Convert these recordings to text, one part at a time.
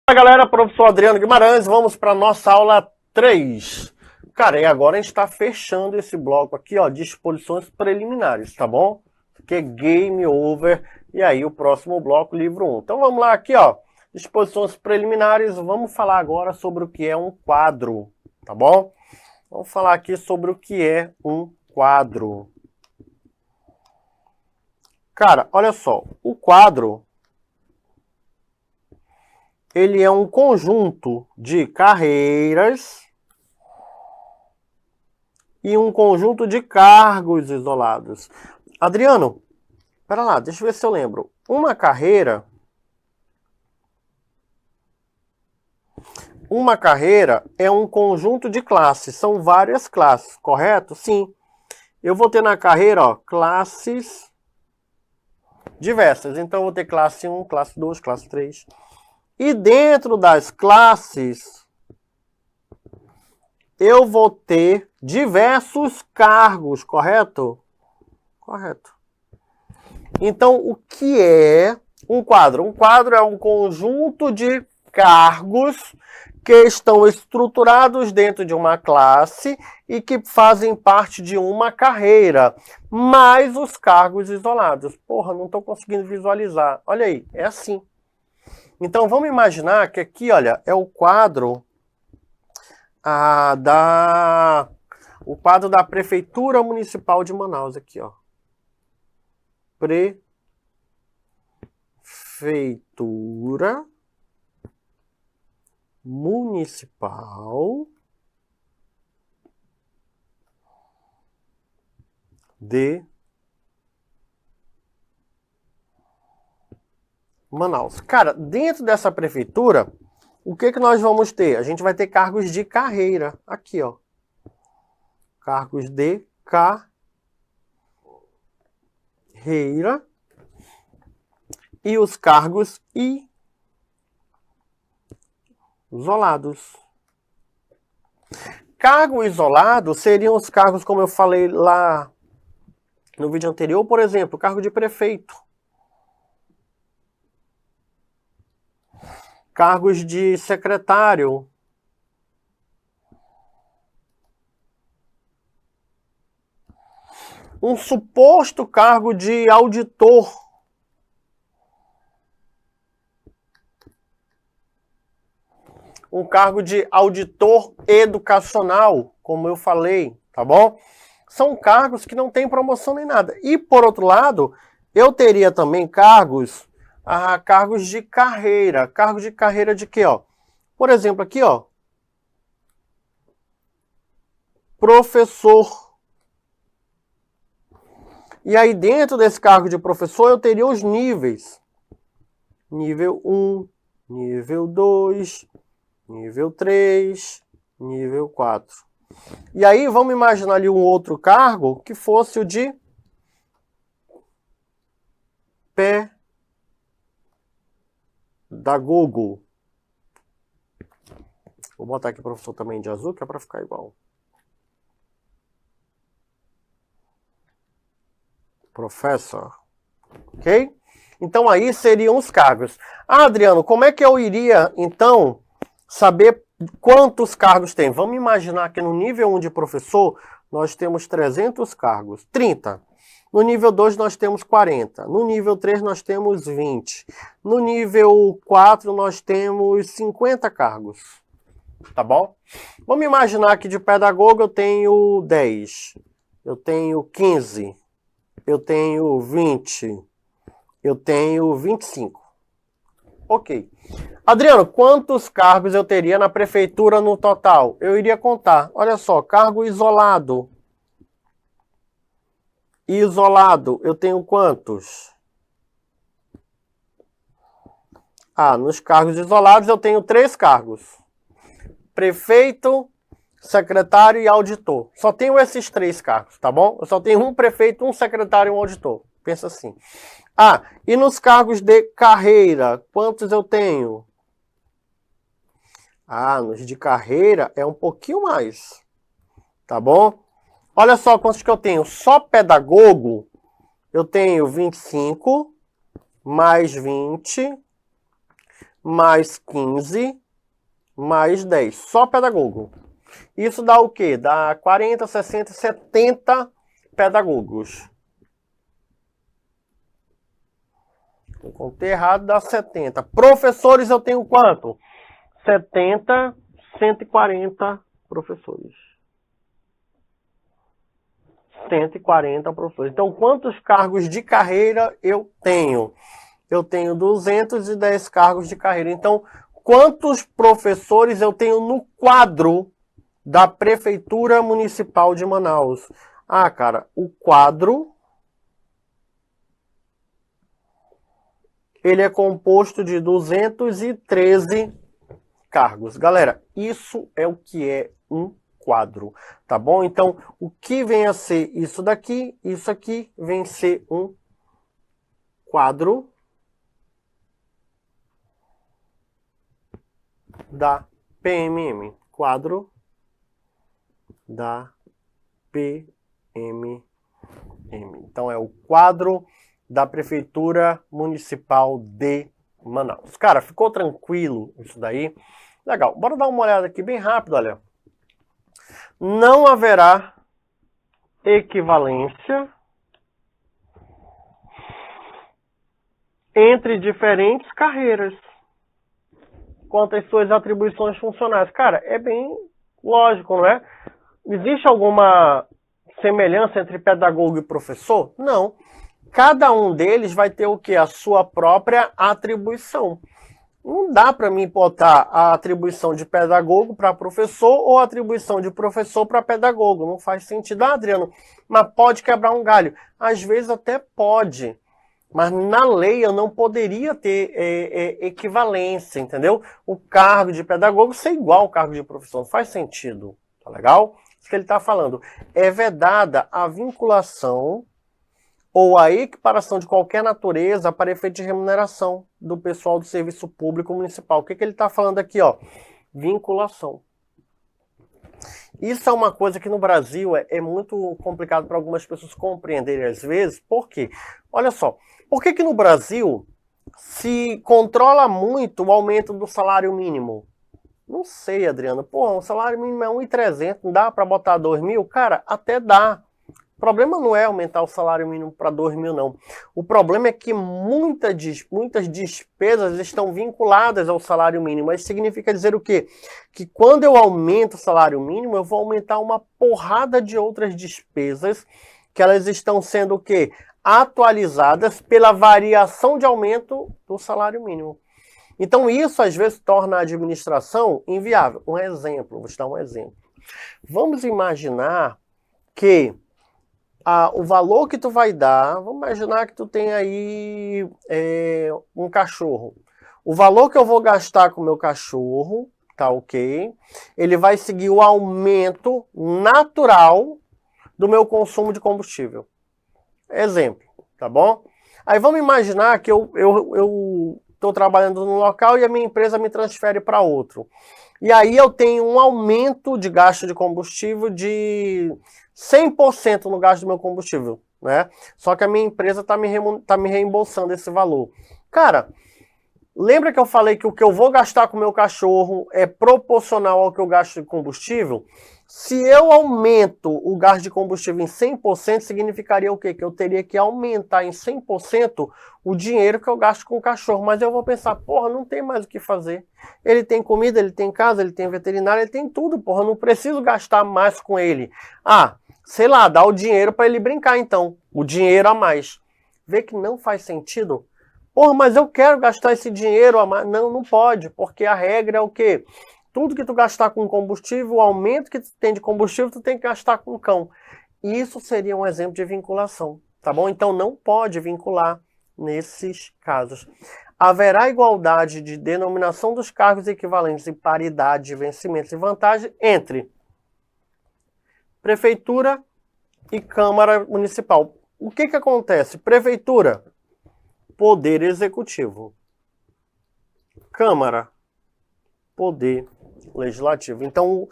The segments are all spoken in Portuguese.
Fala galera, professor Adriano Guimarães, vamos para nossa aula 3. Cara, e agora a gente está fechando esse bloco aqui, ó, de exposições preliminares, tá bom? Que é game over, e aí o próximo bloco, livro 1. Então vamos lá aqui, ó, exposições preliminares, vamos falar agora sobre o que é um quadro, tá bom? Vamos falar aqui sobre o que é um quadro. Cara, olha só, o quadro, ele é um conjunto de carreiras e um conjunto de cargos isolados. Adriano, pera lá, deixa eu ver se eu lembro. Uma carreira é um conjunto de classes, são várias classes, correto? Sim. Eu vou ter na carreira, ó, classes diversas. Então eu vou ter classe 1, classe 2, classe 3. E dentro das classes, eu vou ter diversos cargos, correto? Correto. Então, o que é um quadro? Um quadro é um conjunto de cargos que estão estruturados dentro de uma classe e que fazem parte de uma carreira, mais os cargos isolados. Porra, não estou conseguindo visualizar. Olha aí, é assim. Então, vamos imaginar que aqui, olha, é o quadro o quadro da Prefeitura Municipal de Manaus, aqui, ó. Prefeitura Municipal de Manaus. Cara, dentro dessa prefeitura, o que nós vamos ter? A gente vai ter cargos de carreira. Aqui, ó. Cargos de carreira. E os cargos isolados. Cargo isolado seriam os cargos, como eu falei lá no vídeo anterior, por exemplo, cargo de prefeito. Cargos de secretário. Um suposto cargo de auditor. Um cargo de auditor educacional, como eu falei, tá bom? São cargos que não têm promoção nem nada. E, por outro lado, eu teria também cargos de carreira. Cargo de carreira de quê, ó? Por exemplo, aqui, ó. Professor. E aí, dentro desse cargo de professor, eu teria os níveis. Nível 1, nível 2, nível 3, nível 4. E aí, vamos imaginar ali um outro cargo que fosse o de pedagogo. Vou botar aqui o professor também de azul, que é para ficar igual. Professor. Ok? Então, aí seriam os cargos. Ah, Adriano, como é que eu iria, então, saber quantos cargos tem? Vamos imaginar que no nível 1 de professor, nós temos 300 cargos. 30. No nível 2, nós temos 40. No nível 3, nós temos 20. No nível 4, nós temos 50 cargos. Tá bom? Vamos imaginar que de pedagogo eu tenho 10. Eu tenho 15. Eu tenho 20. Eu tenho 25. Ok. Adriano, quantos cargos eu teria na prefeitura no total? Eu iria contar. Olha só, cargo isolado. Isolado, eu tenho quantos? Nos cargos isolados eu tenho 3 cargos. Prefeito, secretário e auditor. Só tenho esses 3 cargos, tá bom? Eu só tenho um prefeito, um secretário e um auditor. Pensa assim. E nos cargos de carreira, quantos eu tenho? Nos de carreira é um pouquinho mais, tá bom? Olha só quantos que eu tenho. Só pedagogo, eu tenho 25, mais 20, mais 15, mais 10. Só pedagogo. Isso dá o quê? Dá 40, 60, 70 pedagogos. Eu contei errado, dá 70. Professores eu tenho quanto? 70, 140 professores. 140 professores. Então, quantos cargos de carreira eu tenho? Eu tenho 210 cargos de carreira. Então, quantos professores eu tenho no quadro da Prefeitura Municipal de Manaus? Ah, cara, o quadro ele é composto de 213 cargos. Galera, isso é o que é um quadro, tá bom? Então, o que vem a ser isso daqui, isso aqui vem a ser um quadro da PMM. Quadro da PMM. Então, é o quadro da Prefeitura Municipal de Manaus. Cara, ficou tranquilo isso daí? Legal. Bora dar uma olhada aqui bem rápido, olha. Não haverá equivalência entre diferentes carreiras quanto às suas atribuições funcionais. Cara, é bem lógico, não é? Existe alguma semelhança entre pedagogo e professor? Não. Cada um deles vai ter o quê? A sua própria atribuição. Não dá para mim botar a atribuição de pedagogo para professor ou a atribuição de professor para pedagogo. Não faz sentido. Ah, Adriano, mas pode quebrar um galho. Às vezes até pode. Mas na lei eu não poderia ter equivalência, entendeu? O cargo de pedagogo ser igual ao cargo de professor. Não faz sentido. Tá legal? Isso que ele está falando. É vedada a vinculação ou a equiparação de qualquer natureza para efeito de remuneração do pessoal do serviço público municipal. O que ele está falando aqui? Ó? Vinculação. Isso é uma coisa que no Brasil é muito complicado para algumas pessoas compreenderem às vezes. Por quê? Olha só, por que no Brasil se controla muito o aumento do salário mínimo? Não sei, Adriano. Pô, o salário mínimo é 1.300, não dá para botar 2.000? Cara, até dá. O problema não é aumentar o salário mínimo para 2.000, não. O problema é que muitas despesas estão vinculadas ao salário mínimo. Isso significa dizer o quê? Que quando eu aumento o salário mínimo, eu vou aumentar uma porrada de outras despesas que elas estão sendo o quê? Atualizadas pela variação de aumento do salário mínimo. Então isso às vezes torna a administração inviável. Um exemplo, vou te dar um exemplo. Vamos imaginar que o valor que tu vai dar, vamos imaginar que tu tem aí um cachorro. O valor que eu vou gastar com o meu cachorro, tá ok? Ele vai seguir o aumento natural do meu consumo de combustível. Exemplo, tá bom? Aí vamos imaginar que eu estou trabalhando num local e a minha empresa me transfere para outro. E aí eu tenho um aumento de gasto de combustível de 100% no gasto do meu combustível, né? Só que a minha empresa está me reembolsando esse valor. Cara, lembra que eu falei que o que eu vou gastar com o meu cachorro é proporcional ao que eu gasto de combustível? Se eu aumento o gasto de combustível em 100%, significaria o quê? Que eu teria que aumentar em 100% o dinheiro que eu gasto com o cachorro. Mas eu vou pensar, porra, não tem mais o que fazer. Ele tem comida, ele tem casa, ele tem veterinário, ele tem tudo, porra, não preciso gastar mais com ele. Sei lá, dá o dinheiro para ele brincar então, o dinheiro a mais. Vê que não faz sentido? Porra, mas eu quero gastar esse dinheiro a mais. Não, não pode, porque a regra é o quê? Tudo que tu gastar com combustível, o aumento que tu tem de combustível, tu tem que gastar com cão. Isso seria um exemplo de vinculação, tá bom? Então não pode vincular nesses casos. Haverá igualdade de denominação dos cargos equivalentes e paridade de vencimentos e vantagem entre Prefeitura e Câmara Municipal. O que acontece? Prefeitura, Poder Executivo. Câmara, Poder Legislativo. Então,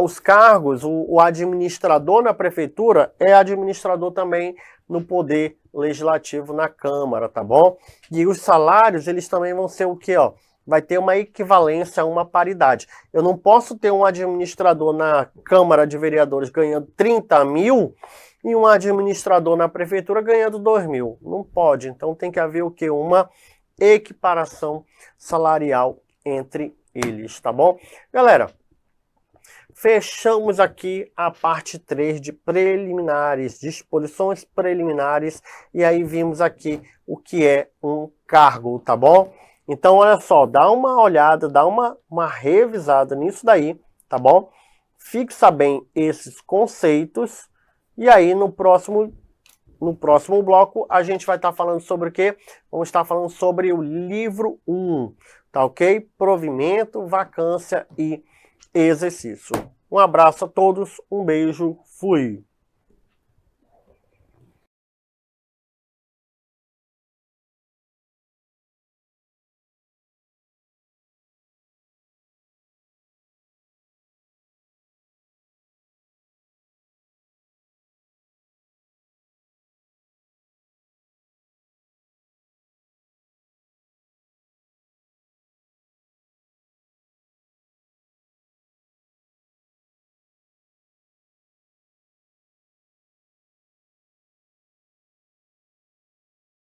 os cargos, o administrador na Prefeitura é administrador também no Poder Legislativo na Câmara, tá bom? E os salários, eles também vão ser o quê? vai ter uma equivalência, uma paridade. Eu não posso ter um administrador na Câmara de Vereadores ganhando 30 mil e um administrador na Prefeitura ganhando 2 mil. Não pode. Então tem que haver o quê? Uma equiparação salarial entre eles, tá bom? Galera, fechamos aqui a parte 3 de preliminares, disposições preliminares, e aí vimos aqui o que é um cargo, tá bom? Então, olha só, dá uma olhada, dá uma revisada nisso daí, tá bom? Fixa bem esses conceitos, e aí no próximo bloco a gente vai estar falando sobre o quê? Vamos estar falando sobre o livro 1, tá ok? Provimento, vacância e exercício. Um abraço a todos, um beijo, fui!